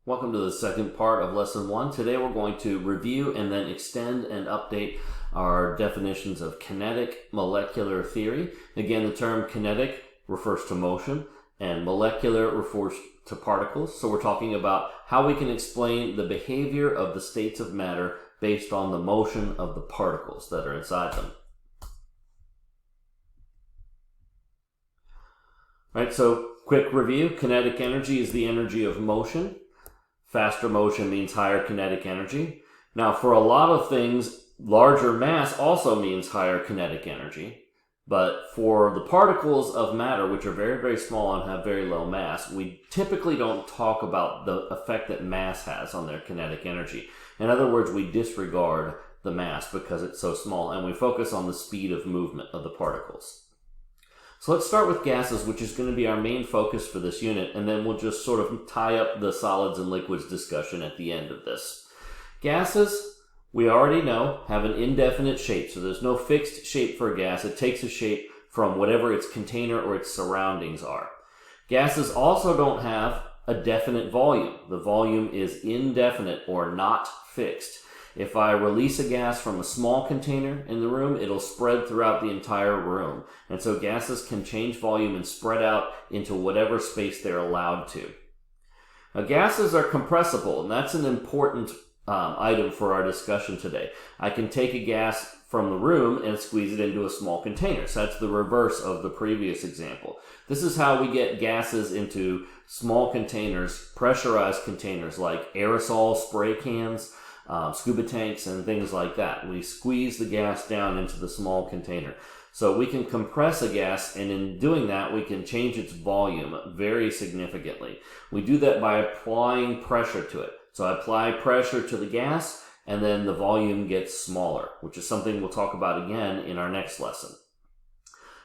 Welcome to the second part of Lesson 1. Today we're going to review and then extend and update our definitions of kinetic molecular theory. Again, the term kinetic refers to motion and molecular refers to particles. So we're talking about how we can explain the behavior of the states of matter based on the motion of the particles that are inside them. All right, so quick review. Kinetic energy is the energy of motion. Faster motion means higher kinetic energy. Now, for a lot of things, larger mass also means higher kinetic energy. But for the particles of matter, which are very, very small and have very low mass, we typically don't talk about the effect that mass has on their kinetic energy. In other words, we disregard the mass because it's so small, and we focus on the speed of movement of the particles. So let's start with gases, which is going to be our main focus for this unit, and then we'll just sort of tie up the solids and liquids discussion at the end of this. Gases, we already know, have an indefinite shape, so there's no fixed shape for a gas. It takes a shape from whatever its container or its surroundings are. Gases also don't have a definite volume. The volume is indefinite or not fixed. If I release a gas from a small container in the room, it'll spread throughout the entire room. And so gases can change volume and spread out into whatever space they're allowed to. Now, gases are compressible, and that's an important item for our discussion today. I can take a gas from the room and squeeze it into a small container. So that's the reverse of the previous example. This is how we get gases into small containers, pressurized containers like aerosol spray cans, scuba tanks, and things like that. We squeeze the gas down into the small container. So we can compress a gas, and in doing that, we can change its volume very significantly. We do that by applying pressure to it. So I apply pressure to the gas, and then the volume gets smaller, which is something we'll talk about again in our next lesson.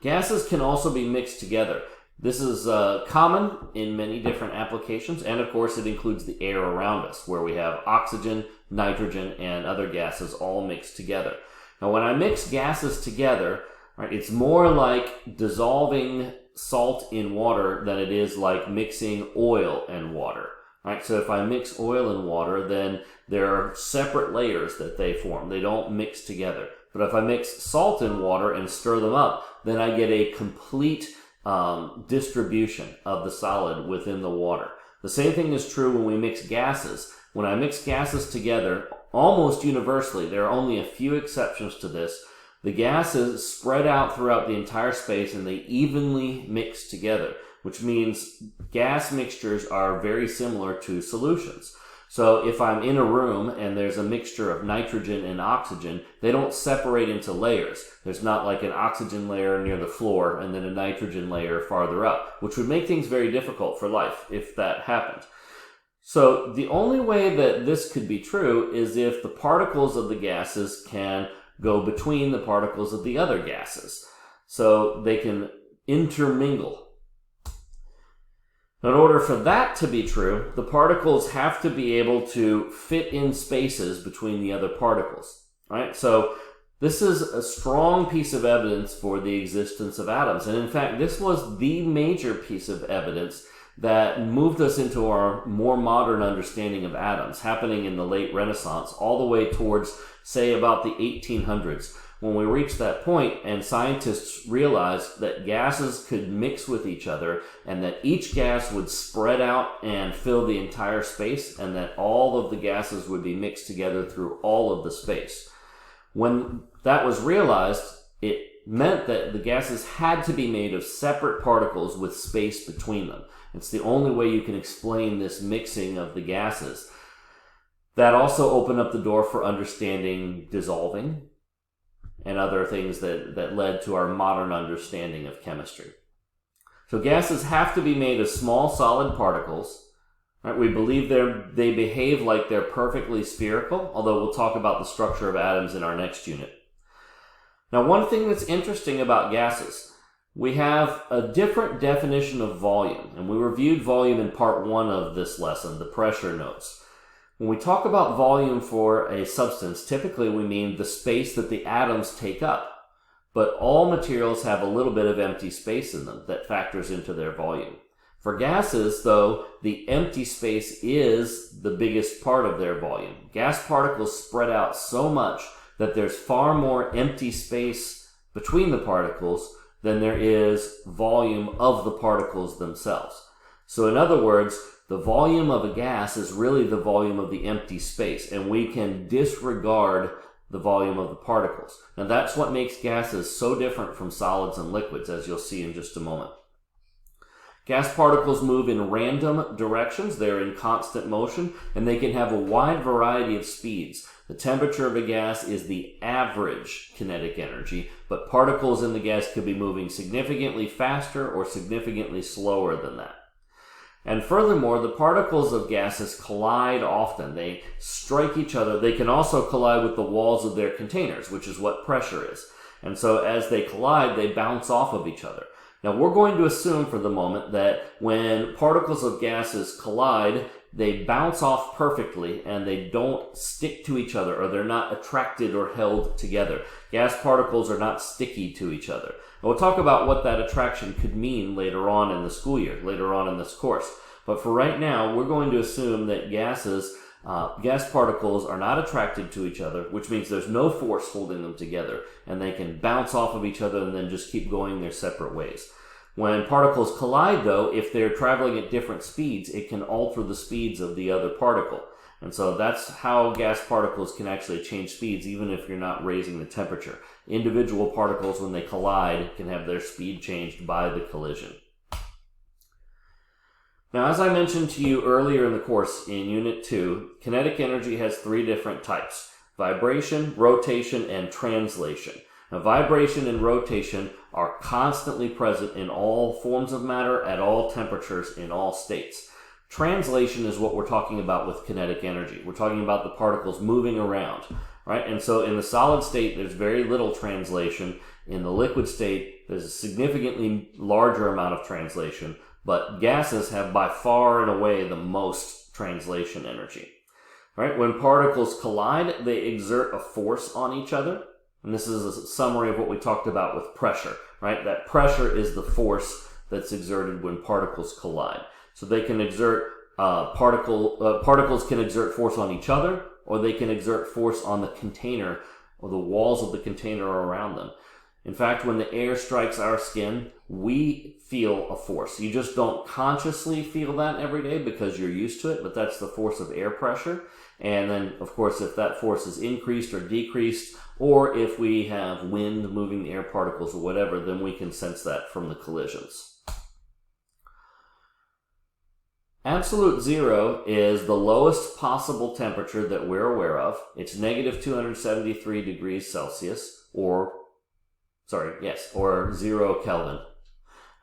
Gases can also be mixed together. This is common in many different applications, and of course it includes the air around us, where we have oxygen, nitrogen, and other gases all mixed together. Now, when I mix gases together, right, it's more like dissolving salt in water than it is like mixing oil and water. Right? So if I mix oil and water, then there are separate layers that they form. They don't mix together. But if I mix salt and water and stir them up, then I get a complete distribution of the solid within the water. The same thing is true when we mix gases. When I mix gases together, almost universally, there are only a few exceptions to this, the gases spread out throughout the entire space and they evenly mix together, which means gas mixtures are very similar to solutions. So if I'm in a room and there's a mixture of nitrogen and oxygen, they don't separate into layers. There's not like an oxygen layer near the floor and then a nitrogen layer farther up, which would make things very difficult for life if that happened. So the only way that this could be true is if the particles of the gases can go between the particles of the other gases. So they can intermingle. In order for that to be true, the particles have to be able to fit in spaces between the other particles, right? So this is a strong piece of evidence for the existence of atoms. And in fact, this was the major piece of evidence that moved us into our more modern understanding of atoms, happening in the late Renaissance, all the way towards, say, about the 1800s. When we reached that point and scientists realized that gases could mix with each other and that each gas would spread out and fill the entire space and that all of the gases would be mixed together through all of the space. When that was realized, it meant that the gases had to be made of separate particles with space between them. It's the only way you can explain this mixing of the gases. That also opened up the door for understanding dissolving and other things that led to our modern understanding of chemistry. So gases have to be made of small solid particles. Right? We believe they behave like they're perfectly spherical, although we'll talk about the structure of atoms in our next unit. Now, one thing that's interesting about gases, we have a different definition of volume, and we reviewed volume in part 1 of this lesson, the pressure notes. When we talk about volume for a substance, typically we mean the space that the atoms take up. But all materials have a little bit of empty space in them that factors into their volume. For gases, though, the empty space is the biggest part of their volume. Gas particles spread out so much that there's far more empty space between the particles than there is volume of the particles themselves. So in other words, the volume of a gas is really the volume of the empty space, and we can disregard the volume of the particles. Now that's what makes gases so different from solids and liquids, as you'll see in just a moment. Gas particles move in random directions. They're in constant motion, and they can have a wide variety of speeds. The temperature of a gas is the average kinetic energy, but particles in the gas could be moving significantly faster or significantly slower than that. And furthermore, the particles of gases collide often. They strike each other. They can also collide with the walls of their containers, which is what pressure is. And so as they collide, they bounce off of each other. Now, we're going to assume for the moment that when particles of gases collide, they bounce off perfectly and they don't stick to each other, or they're not attracted or held together. Gas particles are not sticky to each other. And we'll talk about what that attraction could mean later on in the school year, later on in this course. But for right now, we're going to assume that gas particles are not attracted to each other, which means there's no force holding them together, and they can bounce off of each other and then just keep going their separate ways. When particles collide, though, if they're traveling at different speeds, it can alter the speeds of the other particle. And so that's how gas particles can actually change speeds, even if you're not raising the temperature. Individual particles, when they collide, can have their speed changed by the collision. Now, as I mentioned to you earlier in the course in Unit 2, kinetic energy has three different types: vibration, rotation, and translation. Now, vibration and rotation are constantly present in all forms of matter, at all temperatures, in all states. Translation is what we're talking about with kinetic energy. We're talking about the particles moving around, right? And so in the solid state, there's very little translation. In the liquid state, there's a significantly larger amount of translation, but gases have by far and away the most translation energy. Right? When particles collide, they exert a force on each other. And this is a summary of what we talked about with pressure, right? That pressure is the force that's exerted when particles collide. So they can exert, particles can exert force on each other, or they can exert force on the container or the walls of the container around them. In fact, when the air strikes our skin, we feel a force. You just don't consciously feel that every day because you're used to it, but that's the force of air pressure. And then, of course, if that force is increased or decreased, or if we have wind moving the air particles or whatever, then we can sense that from the collisions. Absolute zero is the lowest possible temperature that we're aware of. It's negative 273 degrees Celsius, or 0 Kelvin.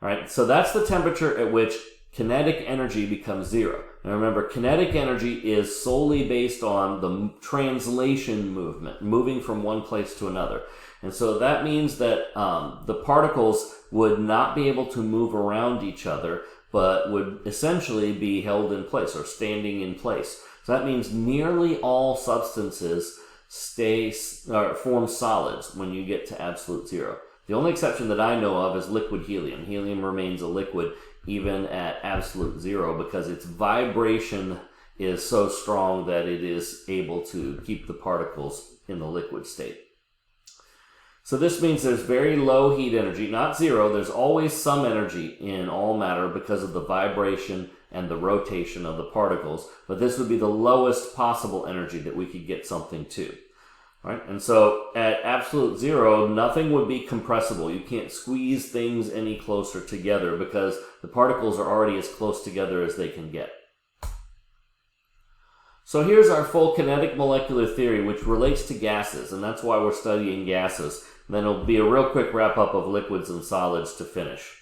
All right, so that's the temperature at which kinetic energy becomes zero. Now remember, kinetic energy is solely based on the translation movement, moving from one place to another. And so that means that the particles would not be able to move around each other, but would essentially be held in place or standing in place. So that means nearly all substances form solids when you get to absolute zero. The only exception that I know of is liquid helium. Helium remains a liquid even at absolute zero because its vibration is so strong that it is able to keep the particles in the liquid state. So this means there's very low heat energy, not zero. There's always some energy in all matter because of the vibration and the rotation of the particles, but this would be the lowest possible energy that we could get something to. Right? And so at absolute zero, nothing would be compressible. You can't squeeze things any closer together because the particles are already as close together as they can get. So here's our full kinetic molecular theory, which relates to gases, and that's why we're studying gases. Then it'll be a real quick wrap-up of liquids and solids to finish.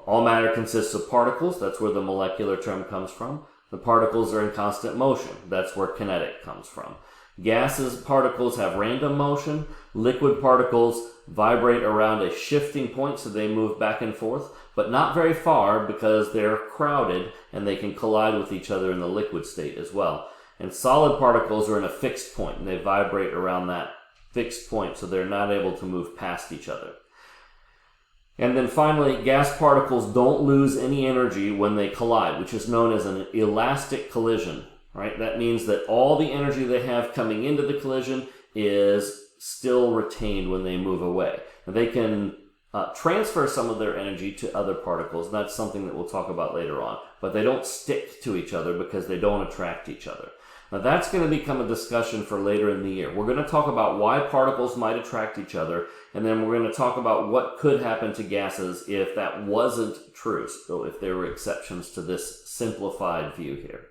All matter consists of particles. That's where the molecular term comes from. The particles are in constant motion. That's where kinetic comes from. Gases particles have random motion. Liquid particles vibrate around a shifting point, so they move back and forth, but not very far because they're crowded and they can collide with each other in the liquid state as well. And solid particles are in a fixed point, and they vibrate around that fixed point, so they're not able to move past each other. And then finally, gas particles don't lose any energy when they collide, which is known as an elastic collision, right? That means that all the energy they have coming into the collision is still retained when they move away. And they can transfer some of their energy to other particles, and that's something that we'll talk about later on. But they don't stick to each other because they don't attract each other. Now that's going to become a discussion for later in the year. We're going to talk about why particles might attract each other, and then we're going to talk about what could happen to gases if that wasn't true, so if there were exceptions to this simplified view here.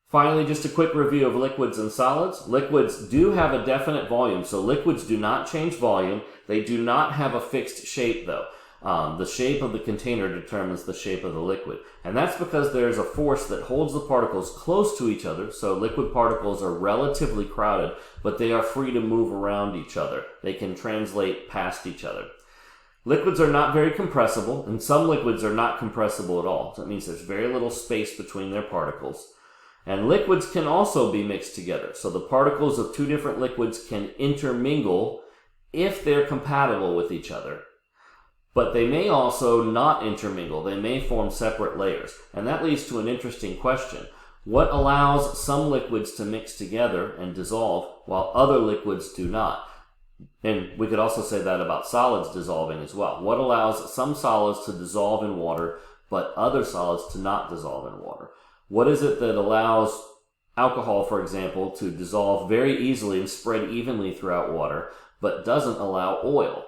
Finally, just a quick review of liquids and solids. Liquids do have a definite volume, so liquids do not change volume. They do not have a fixed shape, though. The shape of the container determines the shape of the liquid. And that's because there's a force that holds the particles close to each other, so liquid particles are relatively crowded, but they are free to move around each other. They can translate past each other. Liquids are not very compressible, and some liquids are not compressible at all. So that means there's very little space between their particles. And liquids can also be mixed together. So the particles of two different liquids can intermingle if they're compatible with each other. But they may also not intermingle. They may form separate layers. And that leads to an interesting question. What allows some liquids to mix together and dissolve while other liquids do not? And we could also say that about solids dissolving as well. What allows some solids to dissolve in water but other solids to not dissolve in water? What is it that allows alcohol, for example, to dissolve very easily and spread evenly throughout water, but doesn't allow oil?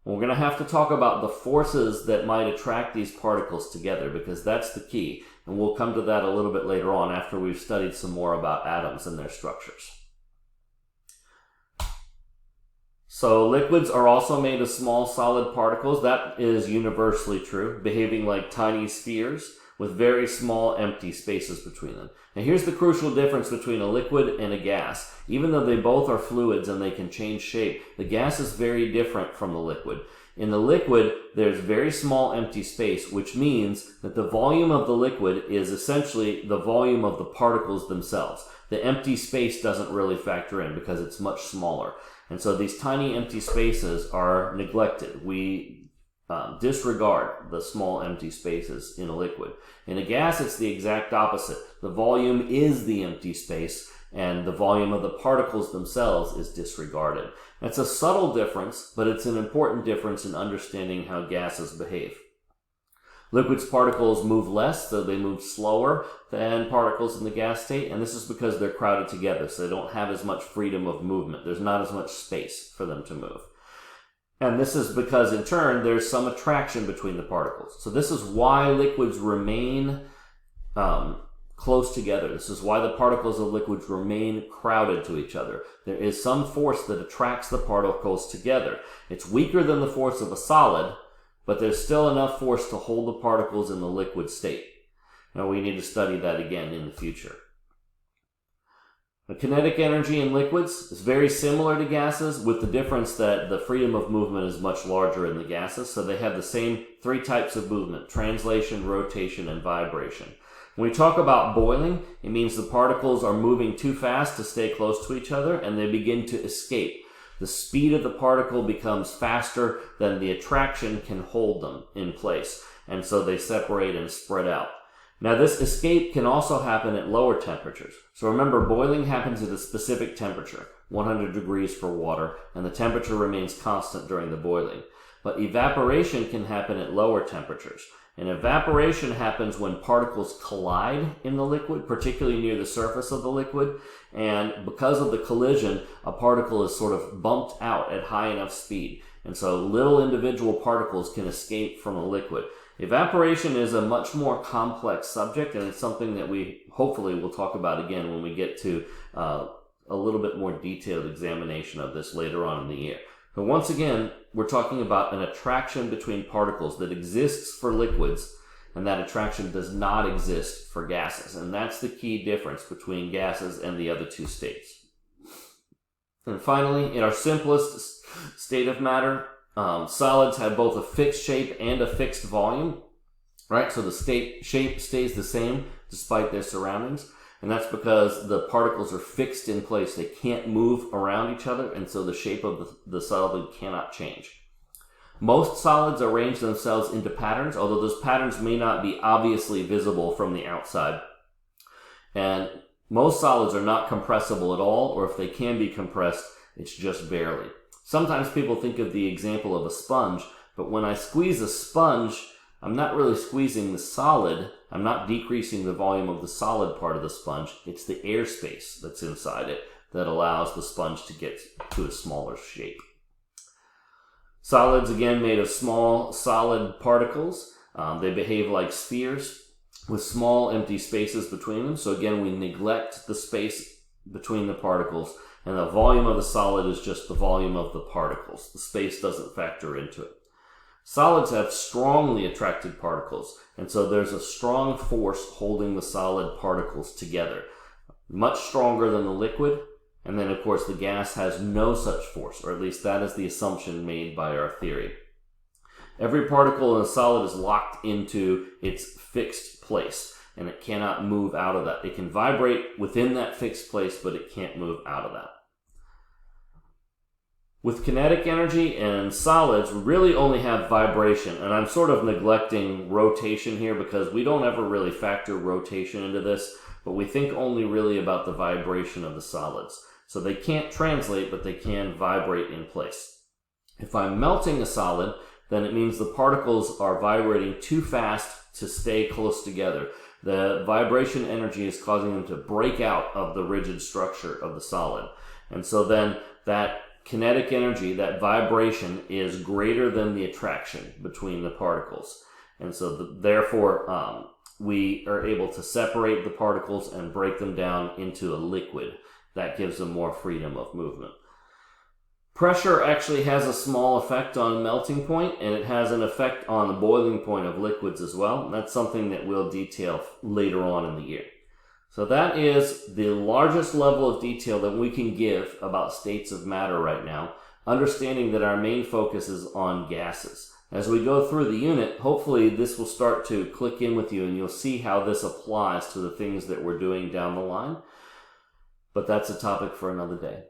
We're going to have to talk about the forces that might attract these particles together, because that's the key. And we'll come to that a little bit later on after we've studied some more about atoms and their structures. So liquids are also made of small solid particles. That is universally true, behaving like tiny spheres with very small empty spaces between them. Now here's the crucial difference between a liquid and a gas. Even though they both are fluids and they can change shape, the gas is very different from the liquid. In the liquid, there's very small empty space, which means that the volume of the liquid is essentially the volume of the particles themselves. The empty space doesn't really factor in because it's much smaller. And so these tiny empty spaces are neglected. We disregard the small empty spaces in a liquid. In a gas, it's the exact opposite. The volume is the empty space, and the volume of the particles themselves is disregarded. It's a subtle difference, but it's an important difference in understanding how gases behave. Liquids particles move less, so they move slower than particles in the gas state, and this is because they're crowded together, so they don't have as much freedom of movement. There's not as much space for them to move. And this is because, in turn, there's some attraction between the particles. So this is why liquids remain close together. This is why the particles of liquids remain crowded to each other. There is some force that attracts the particles together. It's weaker than the force of a solid, but there's still enough force to hold the particles in the liquid state. Now we need to study that again in the future. The kinetic energy in liquids is very similar to gases, with the difference that the freedom of movement is much larger in the gases, so they have the same three types of movement: translation, rotation, and vibration. When we talk about boiling, it means the particles are moving too fast to stay close to each other, and they begin to escape. The speed of the particle becomes faster than the attraction can hold them in place, and so they separate and spread out. Now this escape can also happen at lower temperatures. So remember, boiling happens at a specific temperature, 100 degrees for water, and the temperature remains constant during the boiling. But evaporation can happen at lower temperatures. And evaporation happens when particles collide in the liquid, particularly near the surface of the liquid. And because of the collision, a particle is sort of bumped out at high enough speed. And so little individual particles can escape from a liquid. Evaporation is a much more complex subject, and it's something that we hopefully will talk about again when we get to a little bit more detailed examination of this later on in the year. But once again, we're talking about an attraction between particles that exists for liquids, and that attraction does not exist for gases. And that's the key difference between gases and the other two states. And finally, in our simplest state of matter, solids have both a fixed shape and a fixed volume, right? So the shape stays the same despite their surroundings. And that's because the particles are fixed in place. They can't move around each other, and so the shape of the solid cannot change. Most solids arrange themselves into patterns, although those patterns may not be obviously visible from the outside. And most solids are not compressible at all, or if they can be compressed, it's just barely. Sometimes people think of the example of a sponge, but when I squeeze a sponge, I'm not really squeezing the solid. I'm not decreasing the volume of the solid part of the sponge. It's the airspace that's inside it that allows the sponge to get to a smaller shape. Solids, again, made of small solid particles. They behave like spheres with small empty spaces between them. So again, we neglect the space between the particles, and the volume of the solid is just the volume of the particles. The space doesn't factor into it. Solids have strongly attracted particles, and so there's a strong force holding the solid particles together, much stronger than the liquid. And then, of course, the gas has no such force, or at least that is the assumption made by our theory. Every particle in a solid is locked into its fixed place, and it cannot move out of that. It can vibrate within that fixed place, but it can't move out of that. With kinetic energy and solids, we really only have vibration, and I'm sort of neglecting rotation here because we don't ever really factor rotation into this, but we think only really about the vibration of the solids. So they can't translate, but they can vibrate in place. If I'm melting a solid, then it means the particles are vibrating too fast to stay close together. The vibration energy is causing them to break out of the rigid structure of the solid. And so then that kinetic energy, that vibration, is greater than the attraction between the particles. And so therefore, we are able to separate the particles and break them down into a liquid. That gives them more freedom of movement. Pressure actually has a small effect on melting point, and it has an effect on the boiling point of liquids as well. And that's something that we'll detail later on in the year. So that is the largest level of detail that we can give about states of matter right now, understanding that our main focus is on gases. As we go through the unit, hopefully this will start to click in with you and you'll see how this applies to the things that we're doing down the line. But that's a topic for another day.